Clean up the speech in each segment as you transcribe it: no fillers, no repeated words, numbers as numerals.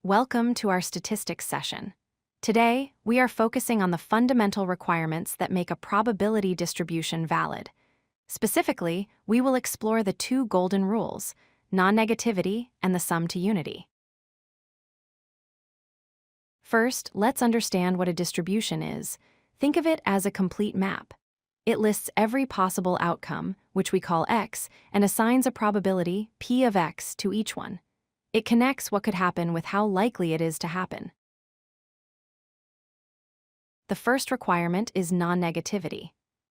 Welcome to our statistics session. Today, we are focusing on the fundamental requirements that make a probability distribution valid. Specifically, we will explore the two golden rules, non-negativity and the sum to unity. First, let's understand what a distribution is. Think of it as a complete map. It lists every possible outcome, which we call x, and assigns a probability, p of x, to each one. It connects what could happen with how likely it is to happen. The first requirement is non-negativity.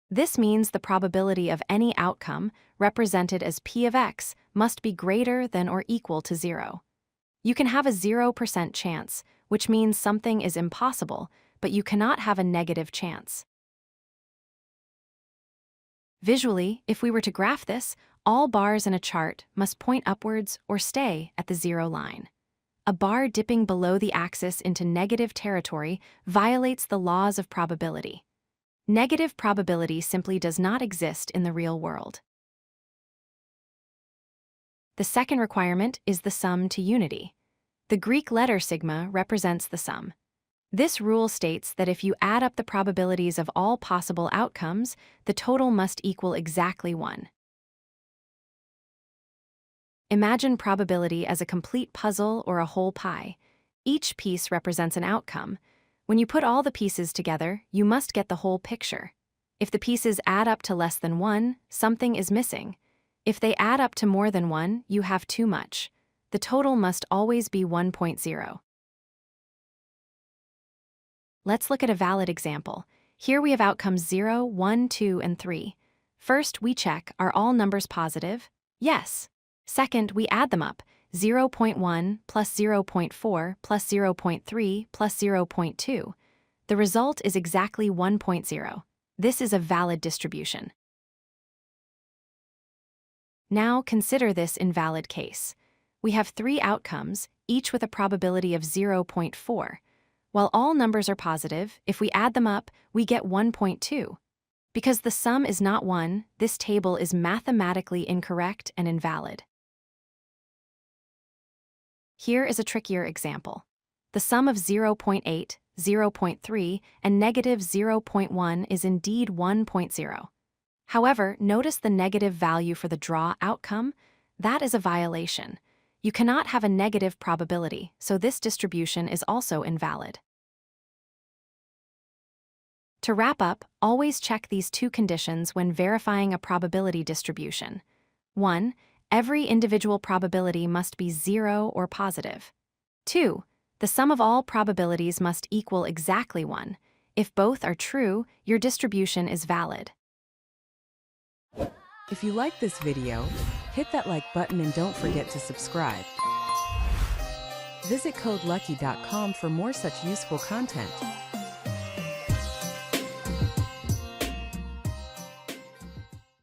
This means the probability of any outcome, represented as p of x, must be greater than or equal to 0. You can have a 0% chance, which means something is impossible, but you cannot have a negative chance. Visually, if we were to graph this, all bars in a chart must point upwards or stay at the 0 line. A bar dipping below the axis into negative territory violates the laws of probability. Negative probability simply does not exist in the real world. The second requirement is the sum to unity. The Greek letter sigma represents the sum. This rule states that if you add up the probabilities of all possible outcomes, the total must equal exactly 1. Imagine probability as a complete puzzle or a whole pie. Each piece represents an outcome. When you put all the pieces together, you must get the whole picture. If the pieces add up to less than 1, something is missing. If they add up to more than 1, you have too much. The total must always be 1.0. Let's look at a valid example. Here we have outcomes 0, 1, 2, and 3. First, we check, are all numbers positive? Yes. Second, we add them up, 0.1 plus 0.4 plus 0.3 plus 0.2. The result is exactly 1.0. This is a valid distribution. Now consider this invalid case. We have 3 outcomes, each with a probability of 0.4. While all numbers are positive, if we add them up, we get 1.2. Because the sum is not 1, this table is mathematically incorrect and invalid. Here is a trickier example. The sum of 0.8, 0.3, and negative 0.1 is indeed 1.0. However, notice the negative value for the draw outcome. That is a violation. You cannot have a negative probability, so this distribution is also invalid. To wrap up, always check these two conditions when verifying a probability distribution. 1. Every individual probability must be 0 or positive. 2. The sum of all probabilities must equal exactly 1. If both are true, your distribution is valid. If you like this video, hit that like button and don't forget to subscribe. Visit codelucky.com for more such useful content.